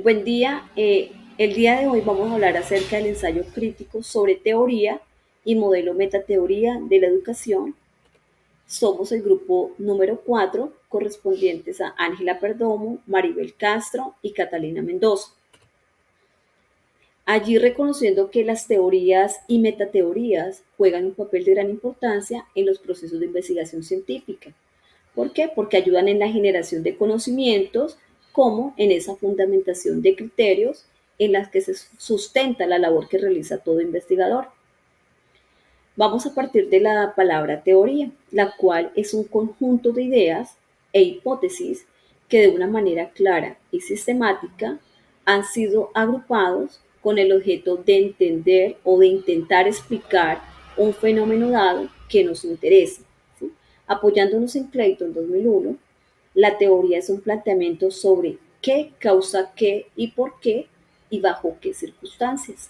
Buen día. El día de hoy vamos a hablar acerca del ensayo crítico sobre teoría y modelo metateoría de la educación. Somos el grupo número 4, correspondientes a Ángela Perdomo, Maribel Castro y Catalina Mendoza. Allí reconociendo que las teorías y metateorías juegan un papel de gran importancia en los procesos de investigación científica. ¿Por qué? Porque ayudan en la generación de conocimientos, como en esa fundamentación de criterios en las que se sustenta la labor que realiza todo investigador. Vamos a partir de la palabra teoría, la cual es un conjunto de ideas e hipótesis que de una manera clara y sistemática han sido agrupados con el objeto de entender o de intentar explicar un fenómeno dado que nos interesa. ¿Sí? Apoyándonos en Clayton 2001, la teoría es un planteamiento sobre qué causa qué y por qué y bajo qué circunstancias.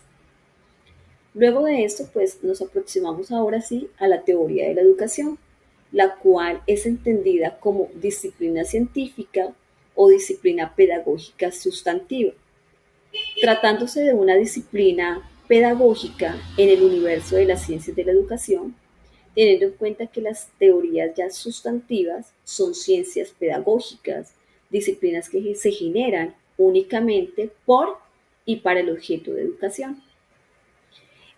Luego de esto, pues nos aproximamos ahora sí a la teoría de la educación, la cual es entendida como disciplina científica o disciplina pedagógica sustantiva. Tratándose de una disciplina pedagógica en el universo de las ciencias de la educación, teniendo en cuenta que las teorías ya sustantivas son ciencias pedagógicas, disciplinas que se generan únicamente por y para el objeto de educación.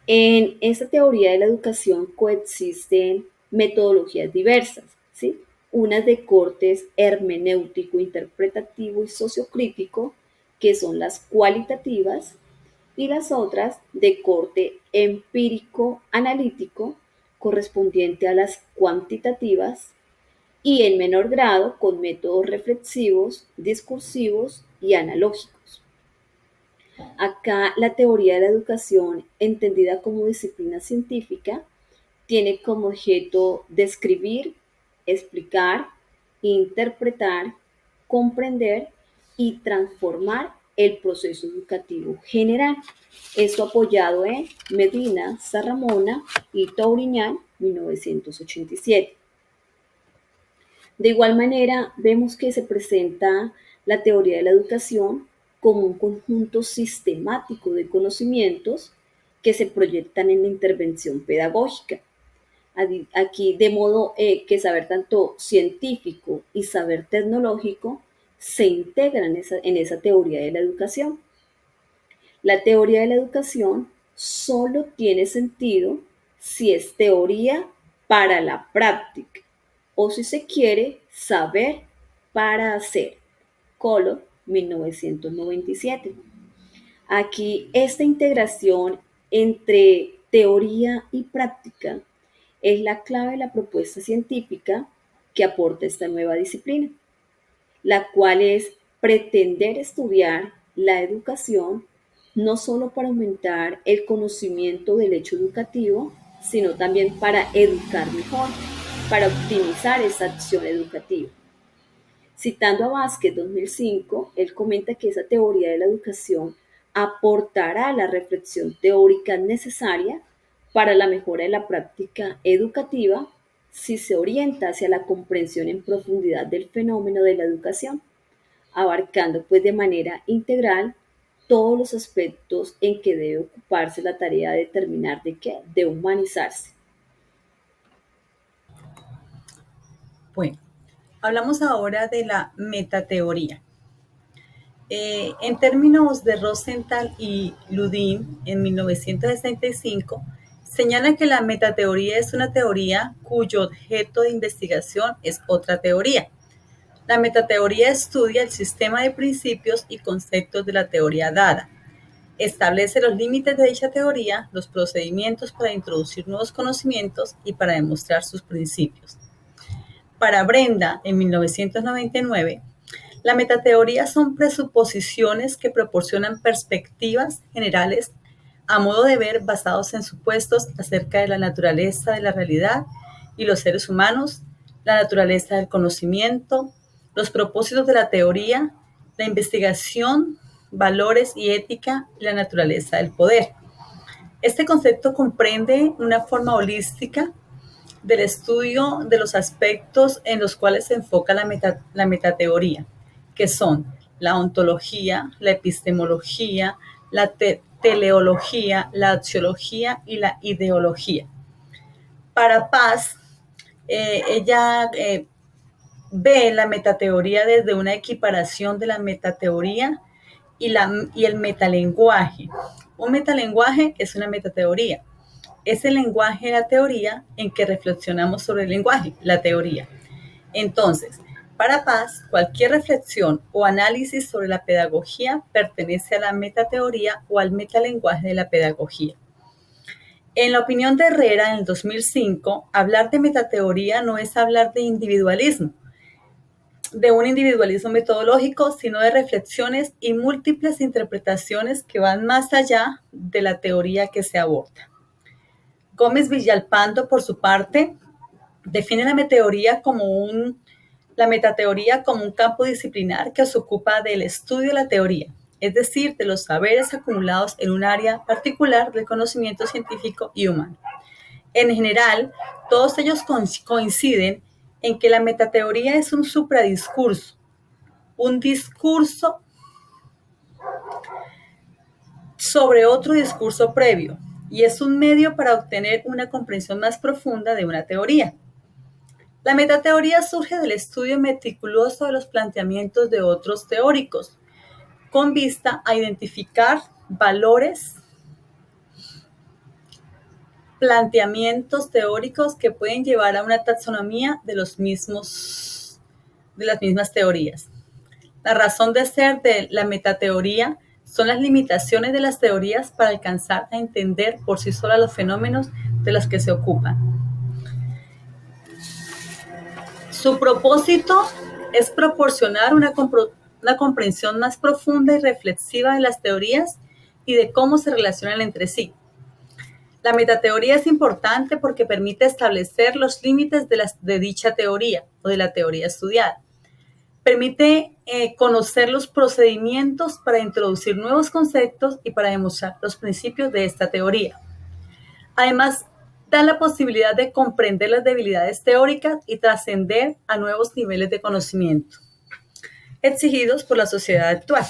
En esta teoría de la educación coexisten metodologías diversas, ¿sí? Unas de cortes hermenéutico, interpretativo y sociocrítico, que son las cualitativas, y las otras de corte empírico, analítico, correspondiente a las cuantitativas, y en menor grado con métodos reflexivos, discursivos y analógicos. Acá la teoría de la educación, entendida como disciplina científica, tiene como objeto describir, explicar, interpretar, comprender y transformar el proceso educativo general. Esto apoyado en Medina, Sarramona y Touriñán, 1987. De igual manera, vemos que se presenta la teoría de la educación como un conjunto sistemático de conocimientos que se proyectan en la intervención pedagógica. Aquí, de modo que saber tanto científico y saber tecnológico se integran en esa teoría de la educación. La teoría de la educación solo tiene sentido si es teoría para la práctica o si se quiere saber para hacer. Colo, 1997. Aquí esta integración entre teoría y práctica es la clave de la propuesta científica que aporta esta nueva disciplina, la cual es pretender estudiar la educación no solo para aumentar el conocimiento del hecho educativo, sino también para educar mejor, para optimizar esa acción educativa. Citando a Vázquez 2005, él comenta que esa teoría de la educación aportará la reflexión teórica necesaria para la mejora de la práctica educativa si se orienta hacia la comprensión en profundidad del fenómeno de la educación, abarcando pues de manera integral todos los aspectos en que debe ocuparse la tarea de determinar de qué, de humanizarse. Bueno, hablamos ahora de la metateoría. En términos de Rosenthal y Ludin, en 1965, señala que la metateoría es una teoría cuyo objeto de investigación es otra teoría. La metateoría estudia el sistema de principios y conceptos de la teoría dada. Establece los límites de dicha teoría, los procedimientos para introducir nuevos conocimientos y para demostrar sus principios. Para Brenda, en 1999, la metateoría son presuposiciones que proporcionan perspectivas generales a modo de ver basados en supuestos acerca de la naturaleza de la realidad y los seres humanos, la naturaleza del conocimiento, los propósitos de la teoría, la investigación, valores y ética y la naturaleza del poder. Este concepto comprende una forma holística del estudio de los aspectos en los cuales se enfoca la metateoría, que son la ontología, la epistemología, la teleología, la axiología y la ideología. Para Paz, ella ve la metateoría desde una equiparación de la metateoría y el metalenguaje. Un metalenguaje es una metateoría. Es el lenguaje de la teoría en que reflexionamos sobre el lenguaje, la teoría. Entonces, para Paz, cualquier reflexión o análisis sobre la pedagogía pertenece a la metateoría o al metalenguaje de la pedagogía. En la opinión de Herrera, en el 2005, hablar de metateoría no es hablar de individualismo, de un individualismo metodológico, sino de reflexiones y múltiples interpretaciones que van más allá de la teoría que se aborda. Gómez Villalpando, por su parte, define la metateoría como un campo disciplinar que se ocupa del estudio de la teoría, es decir, de los saberes acumulados en un área particular del conocimiento científico y humano. En general, todos ellos coinciden en que la metateoría es un supradiscurso, un discurso sobre otro discurso previo, y es un medio para obtener una comprensión más profunda de una teoría. La metateoría surge del estudio meticuloso de los planteamientos de otros teóricos, con vista a identificar valores, planteamientos teóricos que pueden llevar a una taxonomía de las mismas teorías. La razón de ser de la metateoría son las limitaciones de las teorías para alcanzar a entender por sí solas los fenómenos de los que se ocupan. Su propósito es proporcionar una comprensión más profunda y reflexiva de las teorías y de cómo se relacionan entre sí. La metateoría es importante porque permite establecer los límites de dicha teoría o de la teoría estudiada. Permite conocer los procedimientos para introducir nuevos conceptos y para demostrar los principios de esta teoría. Además, da la posibilidad de comprender las debilidades teóricas y trascender a nuevos niveles de conocimiento exigidos por la sociedad actual.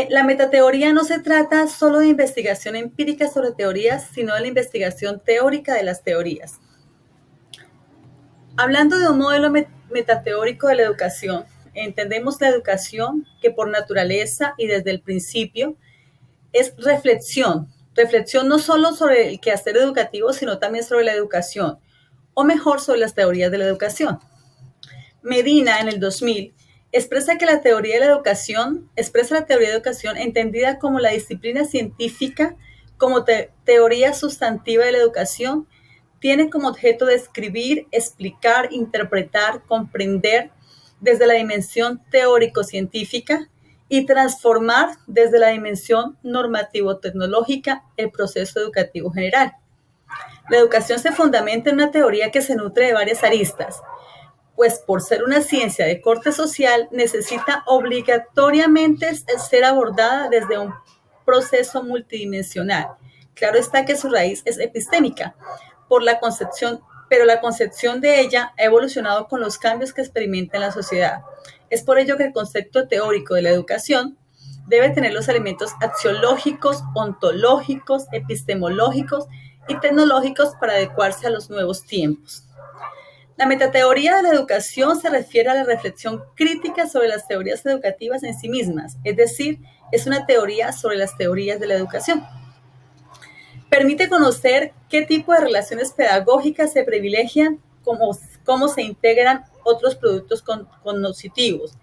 La metateoría no se trata solo de investigación empírica sobre teorías, sino de la investigación teórica de las teorías. Hablando de un modelo metateórico de la educación, entendemos la educación que por naturaleza y desde el principio es reflexión no solo sobre el quehacer educativo, sino también sobre la educación, o mejor, sobre las teorías de la educación. Medina, en el 2000, expresa la teoría de educación entendida como la disciplina científica, como teoría sustantiva de la educación, tiene como objeto describir, explicar, interpretar, comprender desde la dimensión teórico-científica y transformar desde la dimensión normativo-tecnológica el proceso educativo general. La educación se fundamenta en una teoría que se nutre de varias aristas, pues por ser una ciencia de corte social, necesita obligatoriamente ser abordada desde un proceso multidimensional. Claro está que su raíz es epistémica, pero la concepción de ella ha evolucionado con los cambios que experimenta en la sociedad. Es por ello que el concepto teórico de la educación debe tener los elementos axiológicos, ontológicos, epistemológicos y tecnológicos para adecuarse a los nuevos tiempos. La metateoría de la educación se refiere a la reflexión crítica sobre las teorías educativas en sí mismas, es decir, es una teoría sobre las teorías de la educación. Permite conocer qué tipo de relaciones pedagógicas se privilegian, cómo se integran otros productos cognitivos,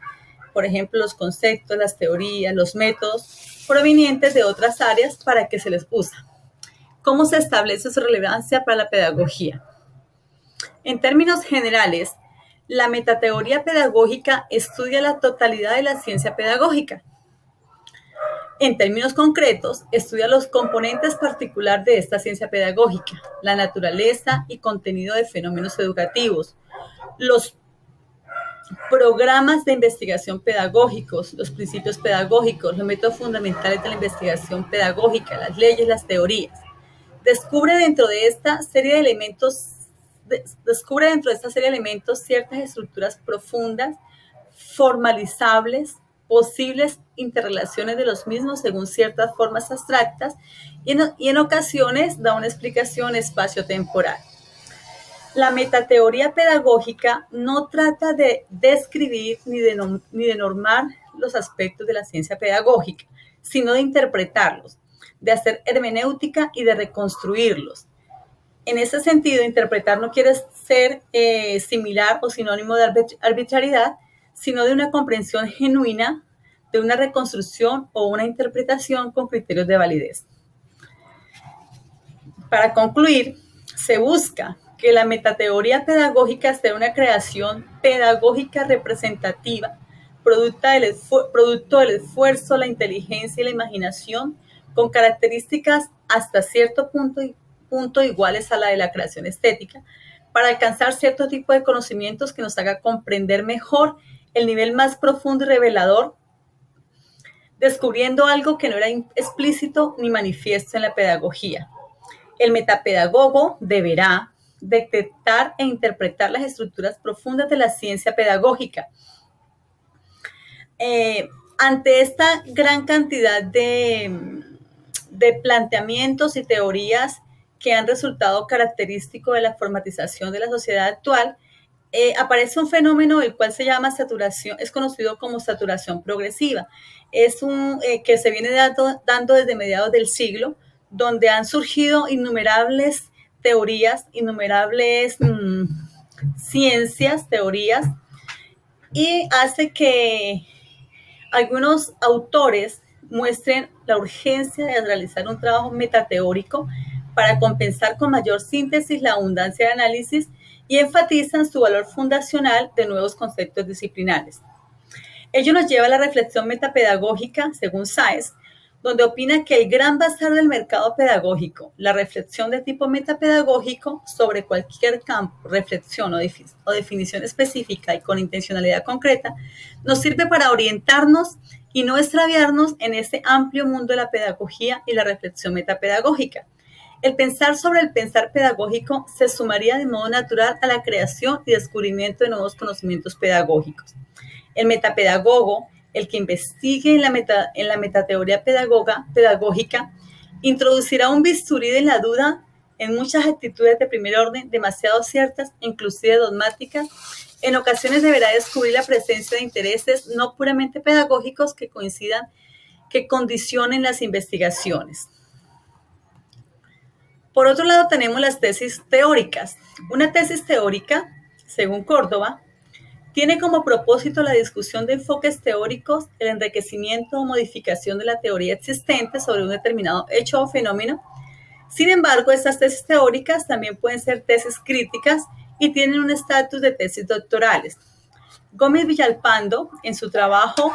por ejemplo, los conceptos, las teorías, los métodos provenientes de otras áreas para que se les usa. ¿Cómo se establece su relevancia para la pedagogía? En términos generales, la metateoría pedagógica estudia la totalidad de la ciencia pedagógica. En términos concretos, estudia los componentes particulares de esta ciencia pedagógica, la naturaleza y contenido de fenómenos educativos, los programas de investigación pedagógicos, los principios pedagógicos, los métodos fundamentales de la investigación pedagógica, las leyes, las teorías. Descubre dentro de esta serie de elementos ciertas estructuras profundas, formalizables, posibles interrelaciones de los mismos según ciertas formas abstractas y en ocasiones da una explicación espaciotemporal. La metateoría pedagógica no trata de describir ni de normar los aspectos de la ciencia pedagógica, sino de interpretarlos, de hacer hermenéutica y de reconstruirlos. En ese sentido, interpretar no quiere ser similar o sinónimo de arbitrariedad, sino de una comprensión genuina, de una reconstrucción o una interpretación con criterios de validez. Para concluir, se busca que la metateoría pedagógica sea una creación pedagógica representativa, producto del esfuerzo, la inteligencia y la imaginación, con características hasta cierto punto iguales a la de la creación estética, para alcanzar cierto tipo de conocimientos que nos haga comprender mejor el nivel más profundo y revelador, descubriendo algo que no era explícito ni manifiesto en la pedagogía. El metapedagogo deberá detectar e interpretar las estructuras profundas de la ciencia pedagógica. Ante esta gran cantidad de planteamientos y teorías que han resultado característico de la formatización de la sociedad actual, aparece un fenómeno el cual se llama saturación, es conocido como saturación progresiva. Es un que se viene dando desde mediados del siglo, donde han surgido innumerables teorías, innumerables ciencias, teorías, y hace que algunos autores muestren la urgencia de realizar un trabajo metateórico para compensar con mayor síntesis la abundancia de análisis y enfatizan su valor fundacional de nuevos conceptos disciplinares. Ello nos lleva a la reflexión metapedagógica, según Sáez, donde opina que el gran bazar del mercado pedagógico, la reflexión de tipo metapedagógico sobre cualquier campo, reflexión o definición específica y con intencionalidad concreta, nos sirve para orientarnos y no extraviarnos en ese amplio mundo de la pedagogía y la reflexión metapedagógica. El pensar sobre el pensar pedagógico se sumaría de modo natural a la creación y descubrimiento de nuevos conocimientos pedagógicos. El metapedagogo, el que investigue en la metateoría pedagógica, introducirá un bisturí de la duda en muchas actitudes de primer orden demasiado ciertas, inclusive dogmáticas. En ocasiones deberá descubrir la presencia de intereses no puramente pedagógicos que coincidan, que condicionen las investigaciones. Por otro lado, tenemos las tesis teóricas. Una tesis teórica, según Córdoba, tiene como propósito la discusión de enfoques teóricos, el enriquecimiento o modificación de la teoría existente sobre un determinado hecho o fenómeno. Sin embargo, estas tesis teóricas también pueden ser tesis críticas y tienen un estatus de tesis doctorales. Gómez Villalpando, en su trabajo,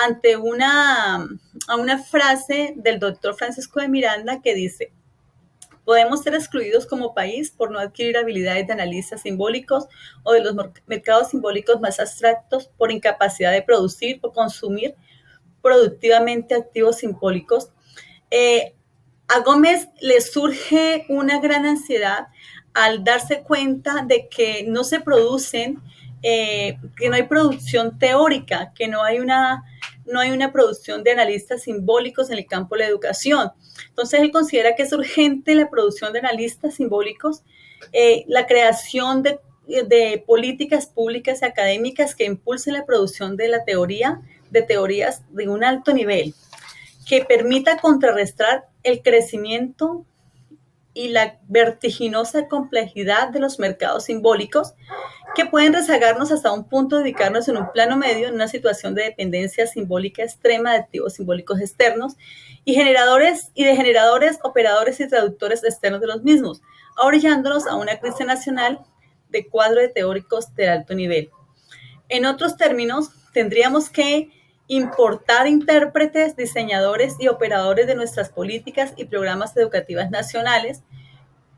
ante una frase del doctor Francisco de Miranda que dice: podemos ser excluidos como país por no adquirir habilidades de analistas simbólicos o de los mercados simbólicos más abstractos, por incapacidad de producir o consumir productivamente activos simbólicos. A Gómez le surge una gran ansiedad al darse cuenta de que no se producen, que no hay producción teórica, que no hay una producción de analistas simbólicos en el campo de la educación. Entonces, él considera que es urgente la producción de analistas simbólicos, la creación de políticas públicas y académicas que impulsen la producción de la teoría, de teorías de un alto nivel, que permita contrarrestar el crecimiento y la vertiginosa complejidad de los mercados simbólicos, que pueden rezagarnos hasta un punto de ubicarnos en un plano medio, en una situación de dependencia simbólica extrema de activos simbólicos externos y de generadores, operadores y traductores externos de los mismos, orillándonos a una crisis nacional de cuadro de teóricos de alto nivel. En otros términos, tendríamos que importar intérpretes, diseñadores y operadores de nuestras políticas y programas educativas nacionales,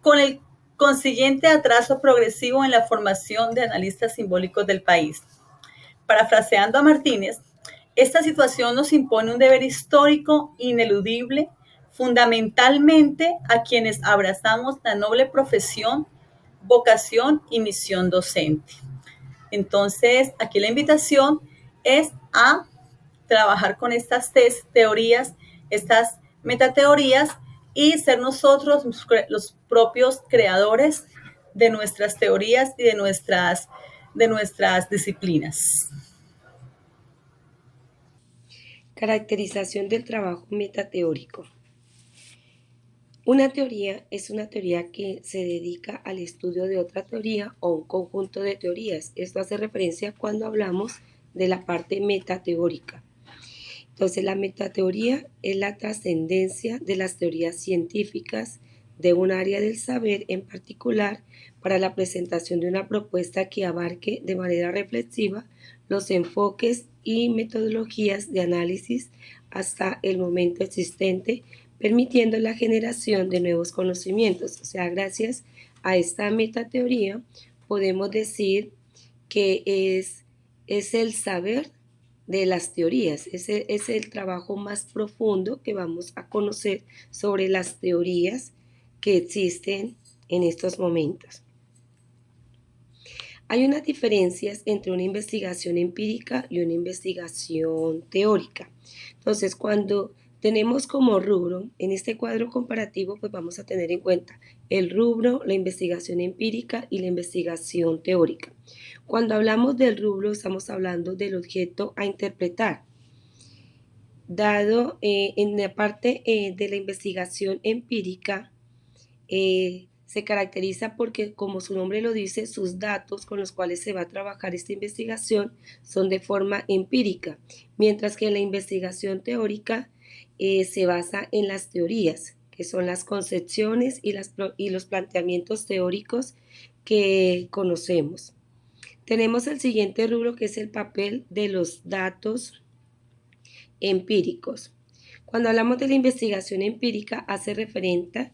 con el consiguiente atraso progresivo en la formación de analistas simbólicos del país. Parafraseando a Martínez, esta situación nos impone un deber histórico ineludible, fundamentalmente a quienes abrazamos la noble profesión, vocación y misión docente. Entonces, aquí la invitación es a trabajar con estas teorías, estas metateorías y ser nosotros los propios creadores de nuestras teorías y de nuestras disciplinas. Caracterización del trabajo metateórico. Una teoría es una teoría que se dedica al estudio de otra teoría o un conjunto de teorías. Esto hace referencia cuando hablamos de la parte metateórica. Entonces, la metateoría es la trascendencia de las teorías científicas de un área del saber en particular para la presentación de una propuesta que abarque de manera reflexiva los enfoques y metodologías de análisis hasta el momento existente, permitiendo la generación de nuevos conocimientos. O sea, gracias a esta metateoría podemos decir que es el saber de las teorías. Ese es el trabajo más profundo que vamos a conocer sobre las teorías que existen en estos momentos. Hay unas diferencias entre una investigación empírica y una investigación teórica. Entonces, cuando tenemos como rubro, en este cuadro comparativo, pues vamos a tener en cuenta el rubro, la investigación empírica y la investigación teórica. Cuando hablamos del rubro, estamos hablando del objeto a interpretar. Dado en la parte de la investigación empírica, se caracteriza porque, como su nombre lo dice, sus datos con los cuales se va a trabajar esta investigación son de forma empírica, mientras que la investigación teórica se basa en las teorías, que son las concepciones y los planteamientos teóricos que conocemos. Tenemos el siguiente rubro, que es el papel de los datos empíricos. Cuando hablamos de la investigación empírica, hace referente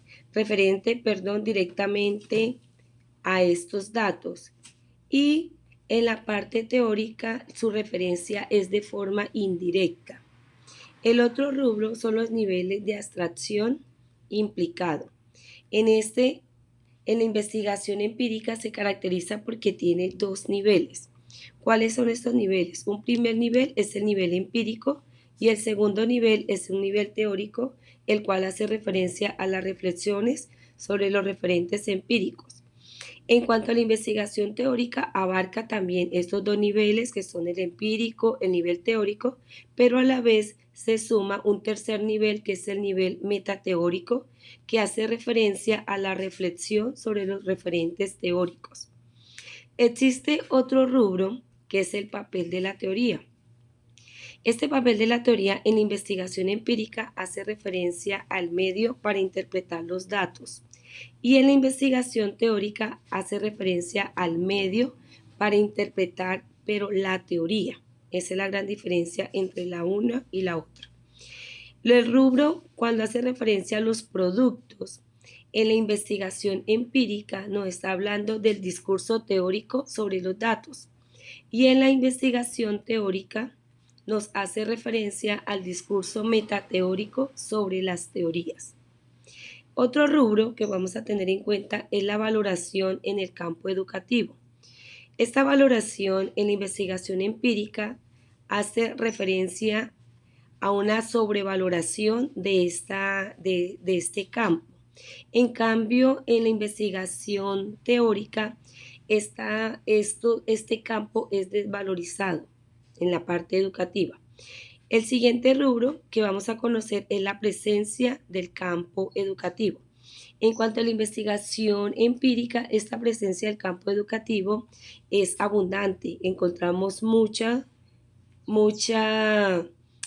directamente a estos datos, y en la parte teórica su referencia es de forma indirecta. El otro rubro son los niveles de abstracción implicado. En la investigación empírica se caracteriza porque tiene dos niveles. ¿Cuáles son estos niveles? Un primer nivel es el nivel empírico y el segundo nivel es un nivel teórico, el cual hace referencia a las reflexiones sobre los referentes empíricos. En cuanto a la investigación teórica, abarca también estos dos niveles, que son el empírico, el nivel teórico, pero a la vez se suma un tercer nivel, que es el nivel metateórico, que hace referencia a la reflexión sobre los referentes teóricos. Existe otro rubro, que es el papel de la teoría. Este papel de la teoría en la investigación empírica hace referencia al medio para interpretar los datos, y en la investigación teórica hace referencia al medio para interpretar, pero la teoría. Esa es la gran diferencia entre la una y la otra. El rubro, cuando hace referencia a los productos, en la investigación empírica nos está hablando del discurso teórico sobre los datos, y en la investigación teórica nos hace referencia al discurso metateórico sobre las teorías. Otro rubro que vamos a tener en cuenta es la valoración en el campo educativo. Esta valoración en la investigación empírica hace referencia a una sobrevaloración de este campo. En cambio, en la investigación teórica, este campo es desvalorizado en la parte educativa. El siguiente rubro que vamos a conocer es la presencia del campo educativo. En cuanto a la investigación empírica, esta presencia del campo educativo es abundante. Encontramos mucha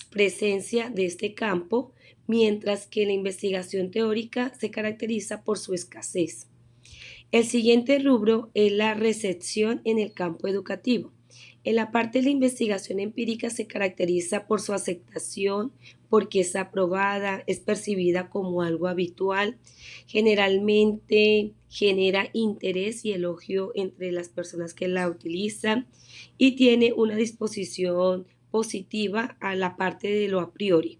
presencia de este campo, mientras que la investigación teórica se caracteriza por su escasez. El siguiente rubro es la recepción en el campo educativo. En la parte de la investigación empírica se caracteriza por su aceptación, porque es aprobada, es percibida como algo habitual, generalmente genera interés y elogio entre las personas que la utilizan y tiene una disposición positiva a la parte de lo a priori.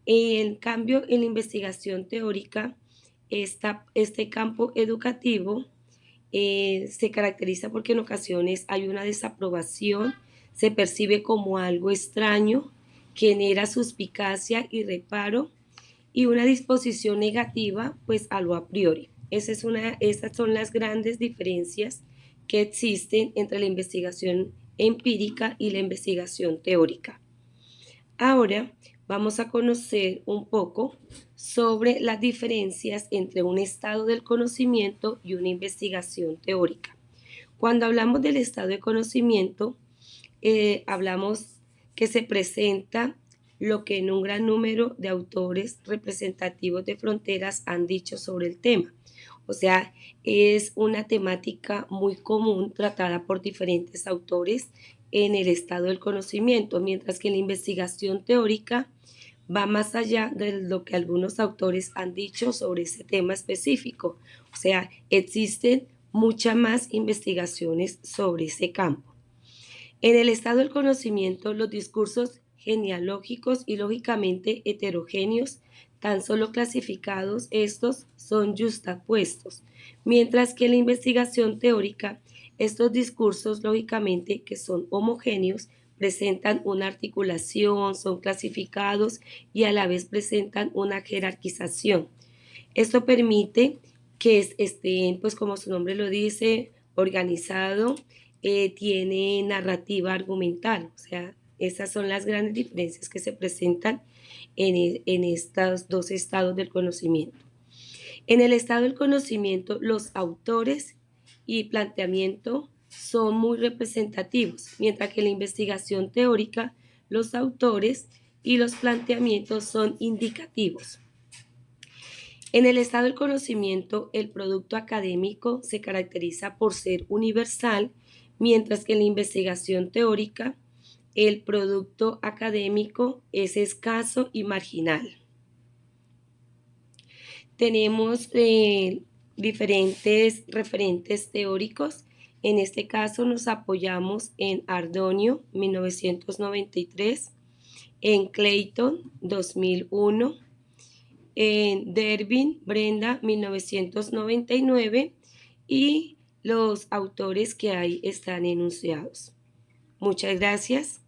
En cambio, en la investigación teórica, este campo educativo se caracteriza porque en ocasiones hay una desaprobación, se percibe como algo extraño, genera suspicacia y reparo y una disposición negativa pues a lo a priori. Esas son las grandes diferencias que existen entre la investigación empírica y la investigación teórica. Ahora vamos a conocer un poco sobre las diferencias entre un estado del conocimiento y una investigación teórica. Cuando hablamos del estado de conocimiento, hablamos que se presenta lo que en un gran número de autores representativos de fronteras han dicho sobre el tema. O sea, es una temática muy común tratada por diferentes autores en el estado del conocimiento, mientras que la investigación teórica va más allá de lo que algunos autores han dicho sobre ese tema específico. O sea, existen muchas más investigaciones sobre ese campo. En el estado del conocimiento, los discursos genealógicos y lógicamente heterogéneos, tan solo clasificados, estos son yuxtapuestos, mientras que en la investigación teórica, estos discursos lógicamente que son homogéneos, presentan una articulación, son clasificados y a la vez presentan una jerarquización. Esto permite que estén, pues como su nombre lo dice, organizado, tiene narrativa argumental, o sea, esas son las grandes diferencias que se presentan en estos dos estados del conocimiento. En el estado del conocimiento, los autores y planteamiento son muy representativos, mientras que en la investigación teórica, los autores y los planteamientos son indicativos. En el estado del conocimiento, el producto académico se caracteriza por ser universal, mientras que en la investigación teórica, el producto académico es escaso y marginal. Tenemos diferentes referentes teóricos. En este caso nos apoyamos en Ardonio, 1993, en Clayton, 2001, en Dervin, Brenda, 1999, y los autores que ahí están enunciados. Muchas gracias.